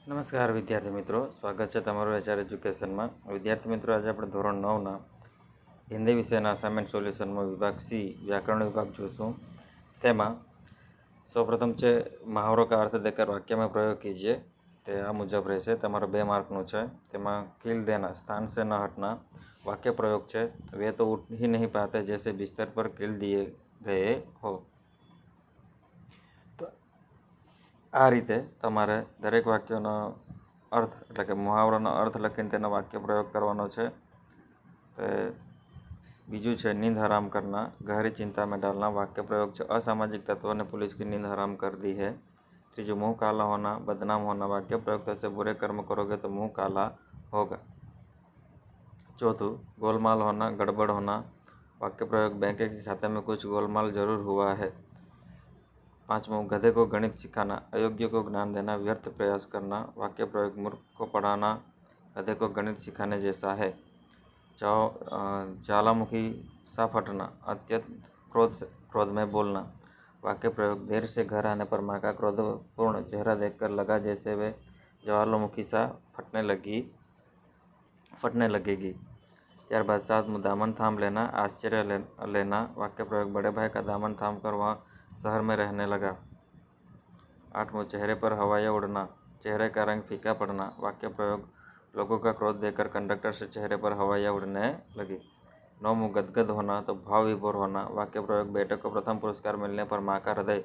નમસ્કાર વિદ્યાર્થી મિત્રો, સ્વાગત છે તમારું HR એજ્યુકેશનમાં. વિદ્યાર્થી મિત્રો, આજે આપણે ધોરણ 9ના હિન્દી વિષયના અસાઇનમેન્ટ સોલ્યુશનમાં વિભાગ C વ્યાકરણ વિભાગ જોઈશું. તેમાં સૌપ્રથમ છે મહાવરો કા અર્થ દેकर વાક્ય में प्रयोग कीजिए. તે આ મુજબ રહેશે. તમારા 2 માર્કનું છે. તેમાં किल देना स्थान से न हटना વાક્ય પ્રયોગ છે. वे तो उठ ही नहीं पाते जैसे बिस्तर पर किल दिए गए हो. આ રીતે તમારે દરેક વાક્યનો અર્થ એટલે કે મુહાવરાનો અર્થ લખીને તેનો વાક્ય પ્રયોગ કરવાનો છે. બીજું છે नींद हराम करना गहरी चिंता में डालना वाक्य प्रयोग છે असामाजिक तत्वों ने पुलिस की नींद हराम कर दी है. तीजું मुंह काला होना बदनाम होना वाक्य प्रयोग से बुरे कर्म करोगे तो मुंह काला होगा. चौथું गोलमाल होना गड़बड़ होना वाक्य प्रयोग बैंक के खाते में कुछ गोलमाल जरूर हुआ है. पांचवों गधे को गणित सिखाना अयोग्य को ज्ञान देना व्यर्थ प्रयास करना वाक्य प्रयोग मूर्ख को पढ़ाना गधे को गणित सिखाने जैसा है. ज्वालामुखी सा फटना अत्यंत क्रोध में बोलना वाक्य प्रयोग देर से घर आने पर माँ का क्रोधपूर्ण चेहरा देखकर लगा जैसे वे ज्वालामुखी सा फटने लगेगी. ત્યારબાદ 7મું दामन थाम लेना आश्चर्य लेना वाक्य प्रयोग बड़े भाई का दामन थाम कर वहाँ शहर में रहने लगा. 8मुं चेहरे पर हवाइयाँ उड़ना चेहरे का रंग फीका पड़ना वाक्य प्रयोग लोगों का क्रोध देखकर कंडक्टर से चेहरे पर हवाइयाँ उड़ने लगी. 9मुं गदगद होना तो भाव विभोर होना वाक्य प्रयोग बेटे को प्रथम पुरस्कार मिलने पर माँ का हृदय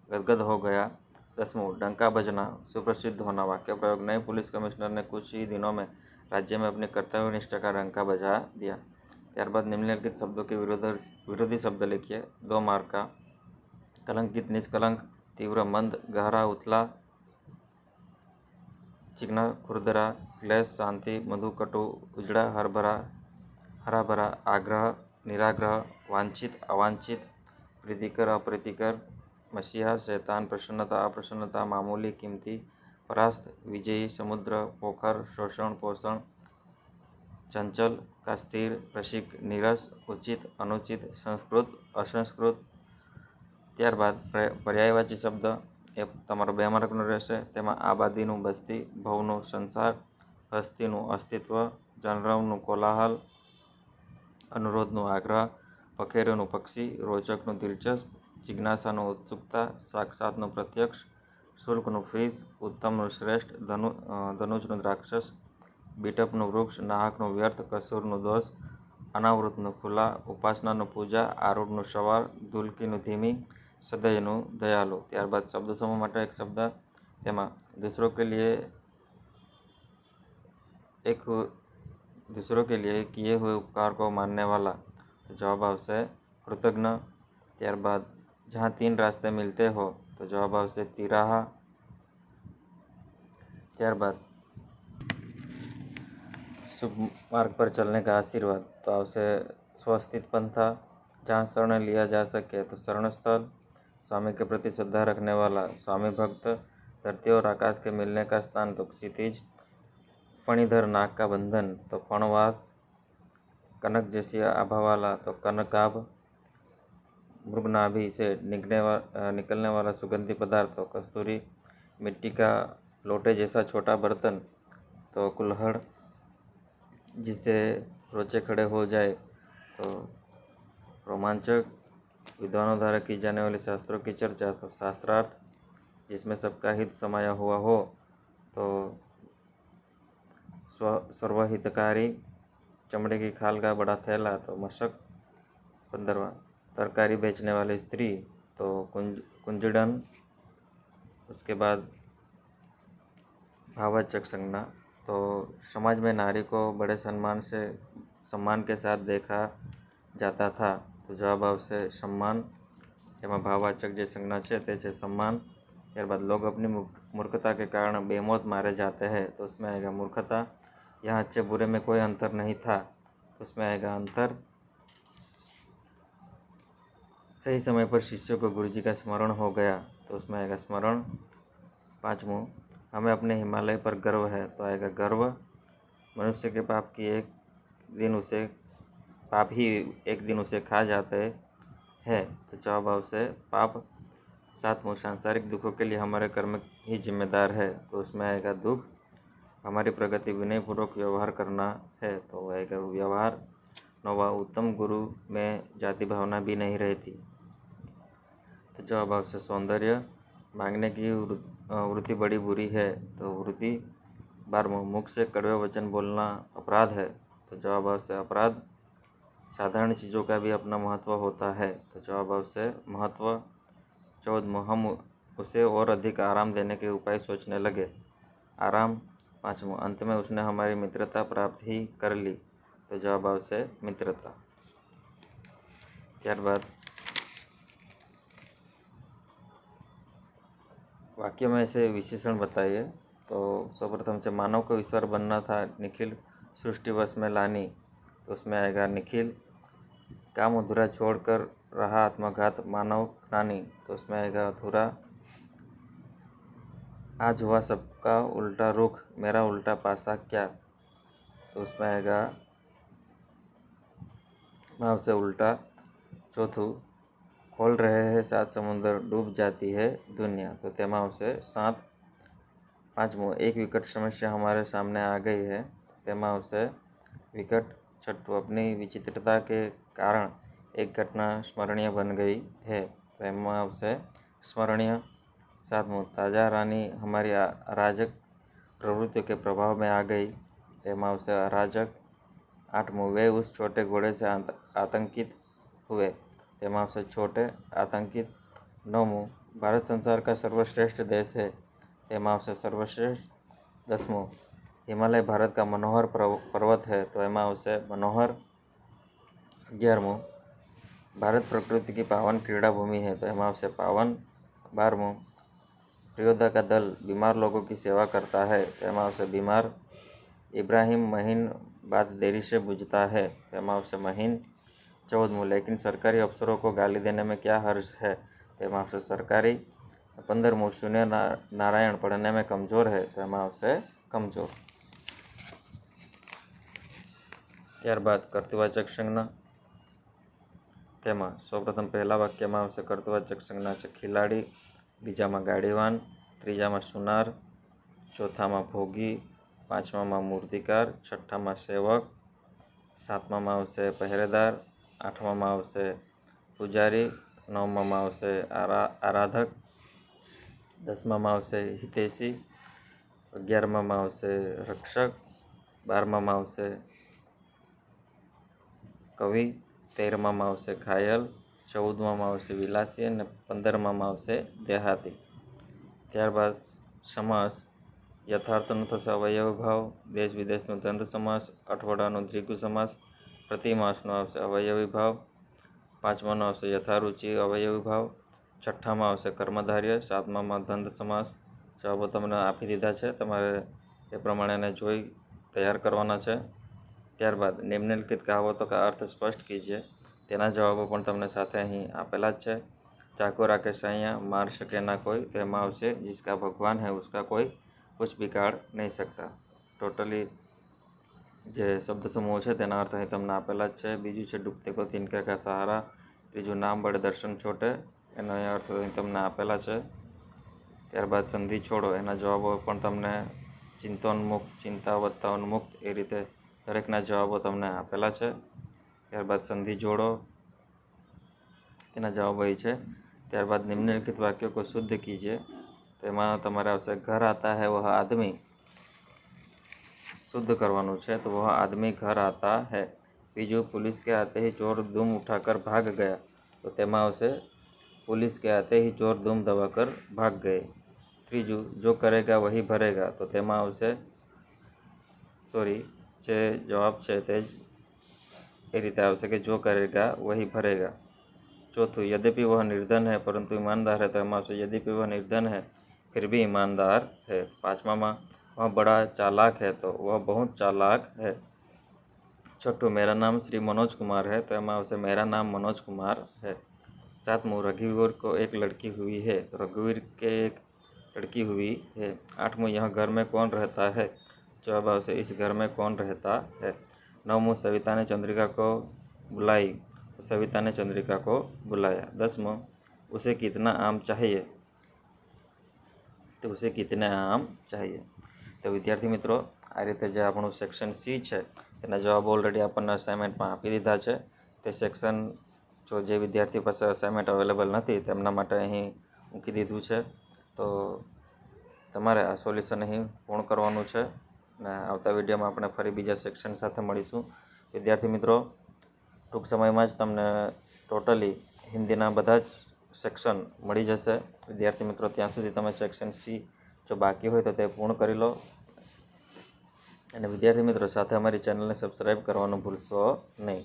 गदगद हो गया. 10मुं डंका बजना सुप्रसिद्ध होना वाक्य प्रयोग नए पुलिस कमिश्नर ने कुछ ही दिनों में राज्य में अपनी कर्तव्य निष्ठा का डंका बजा दिया. ત્યારબાદ निम्नलिखित शब्दों के विरोधी शब्द लिखिए. 2 मार्क का कलंकित निष्कलंक तीव्र मंद गहरा उथला चिकना खुरदरा क्लेश शांति मधु कटु उजड़ा हरा भरा आग्रह निराग्रह वांछित अवांछित प्रीतिकर अप्रीतिकर मसीहा शैतान प्रसन्नता अप्रसन्नता मामूली कीमती परास्त विजयी समुद्र पोखर शोषण पोषण चंचल का स्थिर रसिक नीरस उचित अनुचित संस्कृत असंस्कृत. ત્યારબાદ પર્યાયવાચી શબ્દ એ તમારો 2 માર્કનો રહેશે. તેમાં આબાદીનું બસ્તી ભવનું સંસાર હસ્તીનું અસ્તિત્વ જનરવનું કોલાહલ અનુરોધનું આગ્રહ પખેરુનું પક્ષી રોચકનું દિલચસ્પ જિજ્ઞાસાનું ઉત્સુકતા સાક્ષાતનું પ્રત્યક્ષ શુલ્કનું ફીસ ઉત્તમનું શ્રેષ્ઠ ધનુષનું રાક્ષસ બીટપનું વૃક્ષ નાહકનું વ્યર્થ કસૂરનું દોષ અનાવૃતનું ખુલ્લા ઉપાસનાનું પૂજા આરૂઢનું સવાર ધુલકીનું ધીમી સદયનું દયાલુ. ત્યારબાદ શબ્દ સમૂહ માટે એક શબ્દ તેમાં दूसरों के लिए किए हुए उपकार को मानने वाला तो जवाब आवશે कृतज्ञ. ત્યારબાદ जहाँ 3 रास्ते मिलते हो तो जवाब आवશે तिराहा. ત્યારબાદ शुभ मार्ग पर चलने का आशीर्वाद तो आवશે स्वस्थित पंथा. जहाँ शरण लिया जा सके तो शरण स्थल. स्वामी के प्रति श्रद्धा रखने वाला स्वामी भक्त. धरती और आकाश के मिलने का स्थान तो क्षितिज. फणीधर नाग का बंधन तो फणवास. कनक जैसी आभा वाला तो कनकाभ. मृगनाभि से निकलने वाला सुगंधी पदार्थ तो कस्तूरी. मिट्टी का लोटे जैसा छोटा बर्तन तो कुल्हड़. जिससे रोचे खड़े हो जाए तो रोमांचक. विद्वानों द्वारा की जाने वाली शास्त्रों की चर्चा तो शास्त्रार्थ. जिसमें सबका हित समाया हुआ हो तो सर्वहितकारी. चमड़े की खाल का बड़ा थैला तो मशक. 15वां तरकारी बेचने वाली स्त्री तो कुंजड़न. उसके बाद भाववाचक संज्ञा तो समाज में नारी को बड़े सम्मान के साथ देखा जाता था तो जवाब आवશે सम्मान. એમાં ભાવવાચક જે સંજ્ઞા છે તે છે सम्मान. ત્યારબાદ लोग अपनी मूर्खता के कारण बेमौत मारे जाते हैं तो उसमें आएगा मूर्खता. यहाँ अच्छे बुरे में कोई अंतर नहीं था तो उसमें आएगा अंतर. सही समय पर शिष्यों को गुरुजी का स्मरण हो गया तो उसमें आएगा स्मरण. 5मुं हमें अपने हिमालय पर गर्व है तो आएगा गर्व. मनुष्य के पाप ही एक दिन उसे खा जाते हैं तो जवाब आवશે पाप. 7मुं सांसारिक दुखों के लिए हमारे कर्म ही जिम्मेदार है तो उसमें आएगा दुख। हमारी प्रगति विनयपूर्वक व्यवहार करना है तो आएगा व्यवहार। 9वां उत्तम गुरु में जाति भावना भी नहीं रहती तो जवाब आपसे सौंदर्य। मांगने की वृत्ति बड़ी बुरी है तो वृत्ति। 12वां मुख से कड़वे वचन बोलना अपराध है तो जवाब आपसे अपराध। साधारण चीज़ों का भी अपना महत्व होता है तो जवाब आपसे महत्व। 14वां हम उसे और अधिक आराम देने के उपाय सोचने लगे, आराम। 5वां अंत में उसने हमारी मित्रता प्राप्त ही कर ली तो जवाब आपसे मित्रता। ત્યારબાદ वाक्य में ऐसे विशेषण बताइए। तो सर्वप्रथम से मानव को ईश्वर बनना था, निखिल सृष्टिवश में लानी तो उसमें आएगा निखिल। काम अधूरा छोड़कर रहा आत्मघात मानव ज्ञानी तो उसमें आएगा अधूरा। आज हुआ सबका उल्टा रुख मेरा उल्टा पासा क्या तो उसमें आएगा भाव से उल्टा। चौथुं खोल रहे हैं 7 समुद्र डूब जाती है दुनिया तो तेमाव से 7। 5वां एक विकट समस्या हमारे सामने आ गई है तेमाव से विकट। 6वां अपनी विचित्रता के कारण एक घटना स्मरणीय बन गई है तेमाव से स्मरणीय। 7वां ताजा रानी हमारी अराजक प्रवृत्तियों के प्रभाव में आ गई तेमाव से अराजक। 8वां वे उस छोटे घोड़े से आतंकित हुए तेमाव से छोटे आतंकित। 9वां भारत संसार का सर्वश्रेष्ठ देश है तेमाव से सर्वश्रेष्ठ। 10वां हिमालय भारत का मनोहर पर्वत है तो एमाव से मनोहर। 11वां भारत प्रकृति की पावन क्रीड़ा भूमि है तो एमाव से पावन। 12वां प्रियोदा का दल बीमार लोगों की सेवा करता है तो एमाव से बीमार। इब्राहिम महीन बात देरी से बुझता है तो एमाव से महीन। 14वां लेकिन सरकारी अफसरों को गाली देने में क्या हर्ज है तो एमाव से सरकारी। 15वां शून्य नारायण पढ़ने में कमज़ोर है तो एमाव से कमज़ोर। ત્યારબાદ કર્તૃવાચક સંજ્ઞા તેમાં સૌપ્રથમ પહેલા વાક્યમાં આવશે કર્તૃવાચક સંજ્ઞા છે ખિલાડી, બીજામાં ગાડીવાન, ત્રીજામાં સુનાર, ચોથામાં ભોગી, 5મામાં મૂર્તિકાર, 6ઠામાં સેવક, 7મામાં આવશે પહેરેદાર, 8મામાં આવશે પૂજારી, 9મામાં આવશે આરાધક, 10મામાં આવશે હિતેશી, 11મામાં આવશે રક્ષક, 12મામાં આવશે કવિ, 13મામાં આવશે ઘાયલ, 14મામાં આવશે વિલાસી અને 15મામાં આવશે દેહાતી। ત્યારબાદ સમાસ યથાર્થનો થશે અવયવી ભાવ, દેશ વિદેશનો દ્વંદ્વ સમાસ, અઠવાડાનો દ્વિગુ સમાસ, પ્રતિમાસનો આવશે અવયવી ભાવ, 5માનો આવશે યથારુચિ અવયવી ભાવ, 6ઠ્ઠામાં આવશે કર્મધાર્ય, 7મામાં દ્વંદ્વ સમાસ। જવાબો તમને આપી દીધા છે, તમારે એ પ્રમાણે એને જોઈ તૈયાર કરવાના છે। ત્યારબાદ નિમ્નલિખિત કહાવતો કા अर्थ स्पष्ट कीजिए તેના જવાબો પણ તમને સાથે અહીં આપેલા જ છે। ચાકુ રાખે સાયા માર શકે ના કોઈ તો એમાં આવશે जिसका भगवान है उसका कोई कुछ बिगाड़ नहीं सकता। ટોટલી જે શબ્દ સમૂહ છે તેના અર્થ અહીં તમને આપેલા જ છે। બીજું છે ડૂબતે को तिनके का सहारा, ત્રીજું નામ બળે દર્શન છોટે એનો અહીં અર્થ અહીં તમને આપેલા છે। ત્યારબાદ સંધિ છોડો એના જવાબો પણ તમને ચિંતોન્મુક્ત, ચિંતા વત્તા ઉન્મુક્ત એ રીતે દરેકના જવાબો તમને આપેલા છે। ત્યારબાદ સંધિ જોડો તેના જવાબ અહીં છે। ત્યારબાદ નિમ્નલિખિત વાક્यों को शुद्ध कीजिए તેમાં તમારે આવશે घर आता है वह आदमी, शुद्ध करवानुं છે तो वह आदमी घर आता है। बीजू पुलिस के आते ही चोर धूम उठाकर भाग गया तो તેમાં આવશે पुलिस के आते ही चोर धूम दबाकर भाग गए। ત્રીજું जो करेगा वही भरेगा तो તેમાં આવશે જે જવાબ છે તે જ એ રીતે આવશે કે जो करेगा वही भरेगा। चौथું यद्यपि वह निर्धन है परंतु ईमानदार है तो એમાં આવશે यद्यपि वह निर्धन है फिर भी ईमानदार है। 5माમાં वह बड़ा चालाक है तो वह बहुत चालाक है। 6ठું मेरा नाम श्री मनोज कुमार है तो એમાં આવશે मेरा नाम मनोज कुमार है। 7મું रघुवीर को एक लड़की हुई है तो रघुवीर के एक लड़की हुई है। 8मुं यह घर में कौन रहता है, जवाब आवશે इस घर में कौन रहता है। 9मुं सविता ने चंद्रिका को बुलाई तो सविता ने चंद्रिका को बुलाया। 10मुं उसे कितना आम चाहिए तो उसे कितने आम चाहिए। तो विद्यार्थी मित्रों आ रीते जे आपणुं सेक्शन सी है तेना जवाब ऑलरेडी आपने असाइनमेंट में आपी दीधा है। ते सेक्शन जो जे विद्यार्थी पास असाइनमेंट अवेलेबल नहीं तेमना माटे अहीं मूकी दीधुं है। तो तमारे आ सोल्यूशन अहीं पूर्ण करवानुं छे ने आवता विडियोमां आपणे फरी बीजा सेक्शन साथे मळीशुं। विद्यार्थी मित्रों टूंक समयमां ज तमने टोटली हिंदीना बधा ज सेक्शन मळी जशे। विद्यार्थी मित्रों त्यां सुधी तमे सेक्शन सी जो बाकी होय तो ते पूर्ण करी लो અને વિદ્યાર્થી મિત્રો સાથે અમારી ચેનલને સબસ્ક્રાઈબ કરવાનું ભૂલશો નહીં।